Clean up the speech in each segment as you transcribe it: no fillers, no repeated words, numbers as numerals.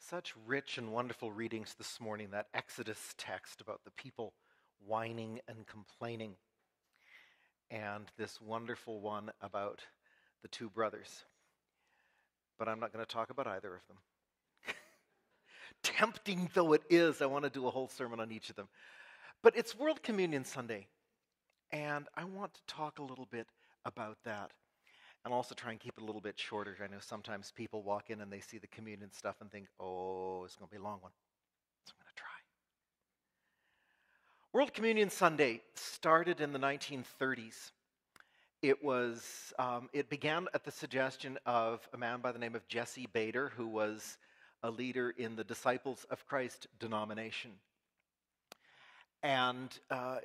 Such rich and wonderful readings this morning, that Exodus text about the people whining and complaining, and this wonderful one about the two brothers. But I'm not going to talk about either of them. Tempting though it is, I want to do a whole sermon on each of them. But it's World Communion Sunday, and I want to talk a little bit about that. And also try and keep it a little bit shorter. I know sometimes people walk in and they see the communion stuff and think, oh, it's going to be a long one. So I'm going to try. World Communion Sunday started in the 1930s. It began at the suggestion of a man by the name of Jesse Bader, who was a leader in the Disciples of Christ denomination. And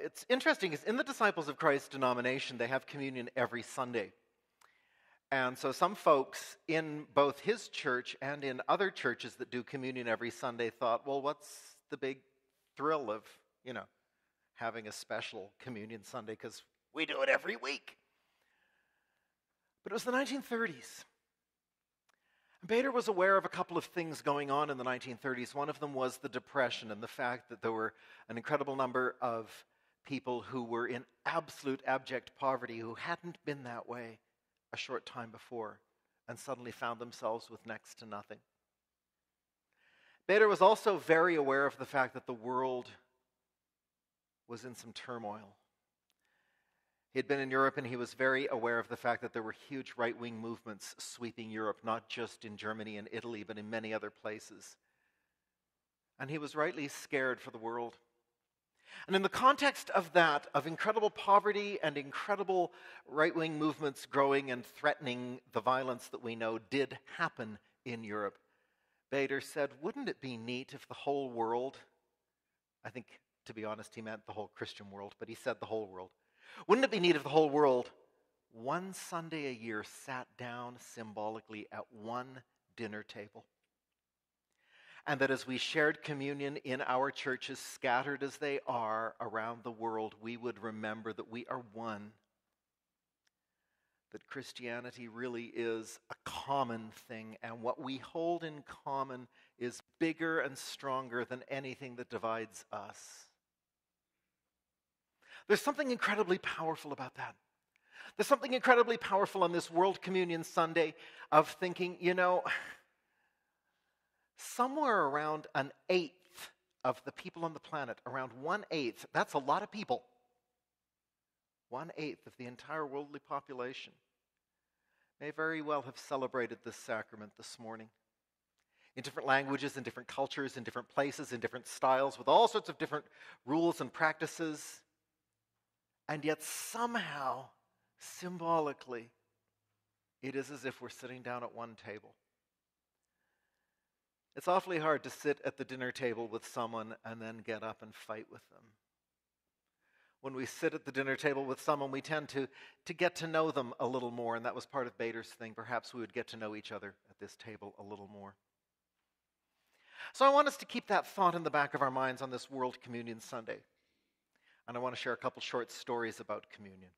it's interesting, because in the Disciples of Christ denomination, they have communion every Sunday. And so some folks in both his church and in other churches that do communion every Sunday thought, well, what's the big thrill of, having a special communion Sunday, because we do it every week. But it was the 1930s. Bader was aware of a couple of things going on in the 1930s. One of them was the Depression and the fact that there were an incredible number of people who were in absolute abject poverty who hadn't been that way a short time before, and suddenly found themselves with next to nothing. Bader was also very aware of the fact that the world was in some turmoil. He had been in Europe, and he was very aware of the fact that there were huge right-wing movements sweeping Europe, not just in Germany and Italy, but in many other places. And he was rightly scared for the world. And in the context of that, of incredible poverty and incredible right-wing movements growing and threatening the violence that we know did happen in Europe, Bader said, wouldn't it be neat if the whole world, I think, to be honest, he meant the whole Christian world, but he said the whole world. Wouldn't it be neat if the whole world, one Sunday a year, sat down symbolically at one dinner table? And that as we shared communion in our churches, scattered as they are around the world, we would remember that we are one. That Christianity really is a common thing, and what we hold in common is bigger and stronger than anything that divides us. There's something incredibly powerful about that. There's something incredibly powerful on this World Communion Sunday of thinking, somewhere around an eighth of the people on the planet, around 1/8, that's a lot of people. 1/8 of the entire worldly population may very well have celebrated this sacrament this morning. In different languages, in different cultures, in different places, in different styles, with all sorts of different rules and practices. And yet somehow, symbolically, it is as if we're sitting down at one table. It's awfully hard to sit at the dinner table with someone and then get up and fight with them. When we sit at the dinner table with someone, we tend to get to know them a little more, and that was part of Bader's thing. Perhaps we would get to know each other at this table a little more. So I want us to keep that thought in the back of our minds on this World Communion Sunday. And I want to share a couple short stories about communion.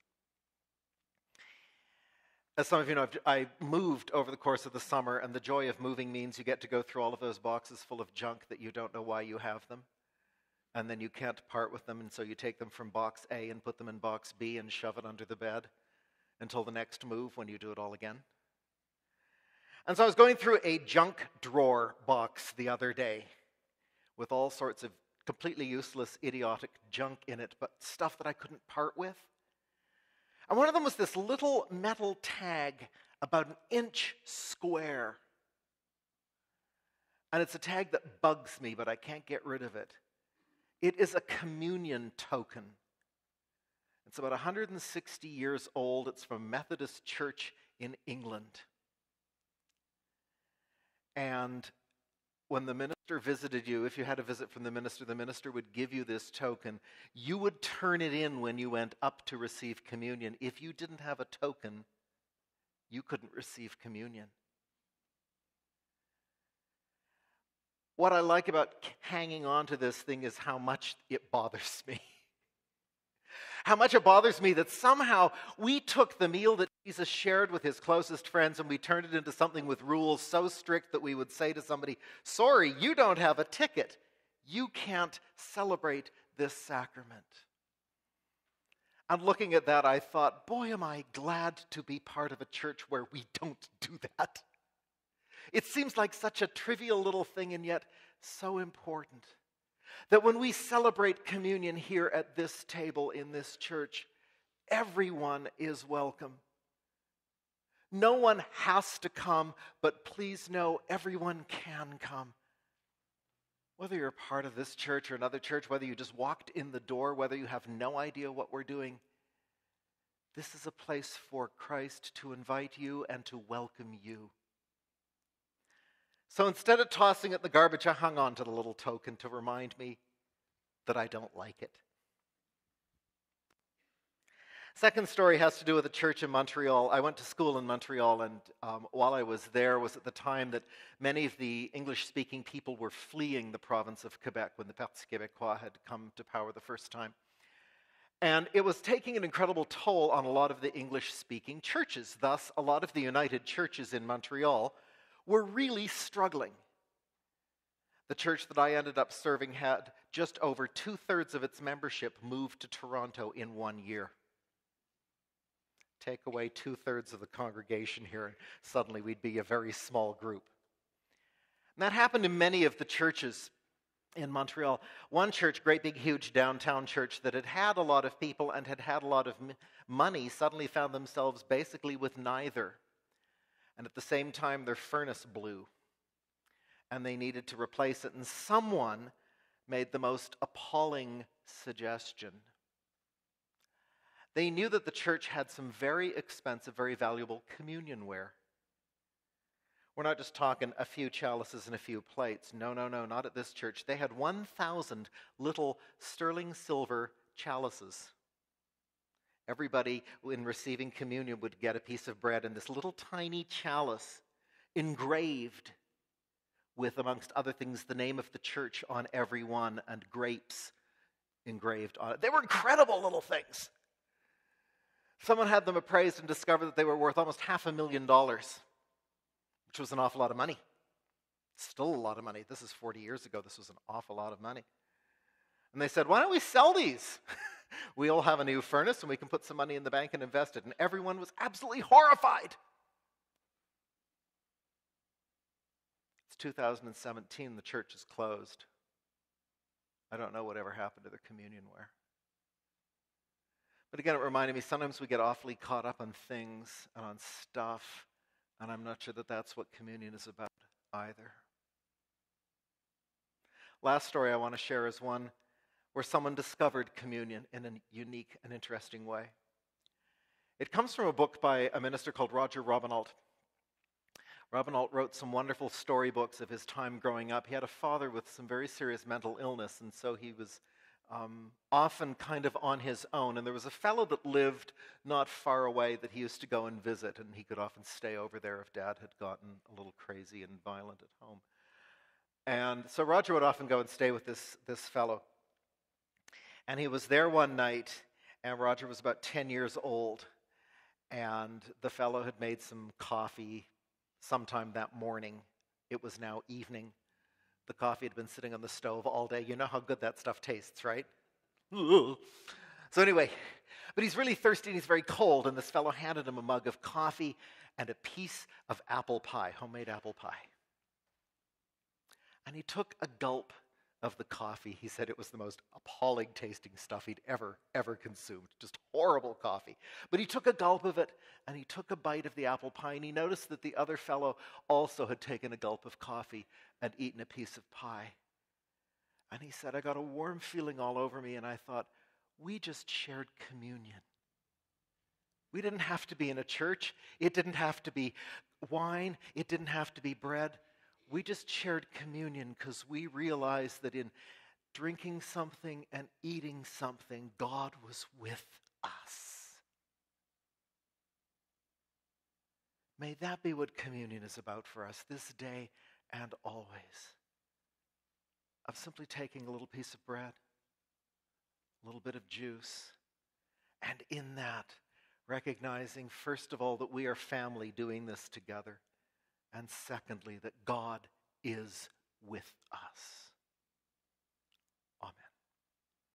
As some of you know, I moved over the course of the summer, and the joy of moving means you get to go through all of those boxes full of junk that you don't know why you have them, and then you can't part with them, and so you take them from box A and put them in box B and shove it under the bed until the next move when you do it all again. And so I was going through a junk drawer box the other day with all sorts of completely useless, idiotic junk in it, but stuff that I couldn't part with. And one of them was this little metal tag about 1 inch square. And it's a tag that bugs me, but I can't get rid of it. It is a communion token. It's about 160 years old. It's from a Methodist church in England. And when the minister visited you, if you had a visit from the minister would give you this token. You would turn it in when you went up to receive communion. If you didn't have a token, you couldn't receive communion. What I like about hanging on to this thing is how much it bothers me. How much it bothers me that somehow we took the meal that Jesus shared with his closest friends, and we turned it into something with rules so strict that we would say to somebody, sorry, you don't have a ticket. You can't celebrate this sacrament. And looking at that, I thought, boy, am I glad to be part of a church where we don't do that. It seems like such a trivial little thing, and yet so important. That when we celebrate communion here at this table in this church, everyone is welcome. No one has to come, but please know everyone can come. Whether you're part of this church or another church, whether you just walked in the door, whether you have no idea what we're doing, this is a place for Christ to invite you and to welcome you. So instead of tossing it in the garbage, I hung on to the little token to remind me that I don't like it. Second story has to do with a church in Montreal. I went to school in Montreal, and while I was there was at the time that many of the English-speaking people were fleeing the province of Quebec when the Parti Québécois had come to power the first time. And it was taking an incredible toll on a lot of the English-speaking churches. Thus, a lot of the United Churches in Montreal were really struggling. The church that I ended up serving had just over 2/3 of its membership moved to Toronto in 1 year. Take away 2/3 of the congregation here, and suddenly we'd be a very small group. And that happened in many of the churches in Montreal. One church, great big huge downtown church that had had a lot of people and had had a lot of money, suddenly found themselves basically with neither. And at the same time, their furnace blew. And they needed to replace it. And someone made the most appalling suggestion. They knew that the church had some very expensive, very valuable communion ware. We're not just talking a few chalices and a few plates. No, not at this church. They had 1,000 little sterling silver chalices. Everybody in receiving communion would get a piece of bread in this little tiny chalice engraved with, amongst other things, the name of the church on every one and grapes engraved on it. They were incredible little things. Someone had them appraised and discovered that they were worth almost $500,000, which was an awful lot of money. Still a lot of money. This is 40 years ago. This was an awful lot of money. And they said, why don't we sell these? We all have a new furnace and we can put some money in the bank and invest it. And everyone was absolutely horrified. It's 2017. The church is closed. I don't know whatever happened to their communion ware. But again, it reminded me, sometimes we get awfully caught up on things and on stuff, and I'm not sure that that's what communion is about either. Last story I want to share is one where someone discovered communion in a unique and interesting way. It comes from a book by a minister called Roger Robinault. Robinault wrote some wonderful storybooks of his time growing up. He had a father with some very serious mental illness, and so he was often kind of on his own. And there was a fellow that lived not far away that he used to go and visit, and he could often stay over there if Dad had gotten a little crazy and violent at home. And so Roger would often go and stay with this fellow. And he was there one night, and Roger was about 10 years old, and the fellow had made some coffee sometime that morning. It was now evening. The coffee had been sitting on the stove all day. You know how good that stuff tastes, right? So anyway, but he's really thirsty and he's very cold, and this fellow handed him a mug of coffee and a piece of apple pie, homemade apple pie. And he took a gulp of the coffee. He said it was the most appalling tasting stuff he'd ever consumed. Just horrible coffee. But he took a gulp of it, and he took a bite of the apple pie, and he noticed that the other fellow also had taken a gulp of coffee and eaten a piece of pie. And he said, I got a warm feeling all over me, and I thought, we just shared communion. We didn't have to be in a church. It didn't have to be wine. It didn't have to be bread. We just shared communion because we realized that in drinking something and eating something, God was with us. May that be what communion is about for us this day and always. Of simply taking a little piece of bread, a little bit of juice, and in that, recognizing, first of all, that we are family doing this together, and secondly, that God is with us.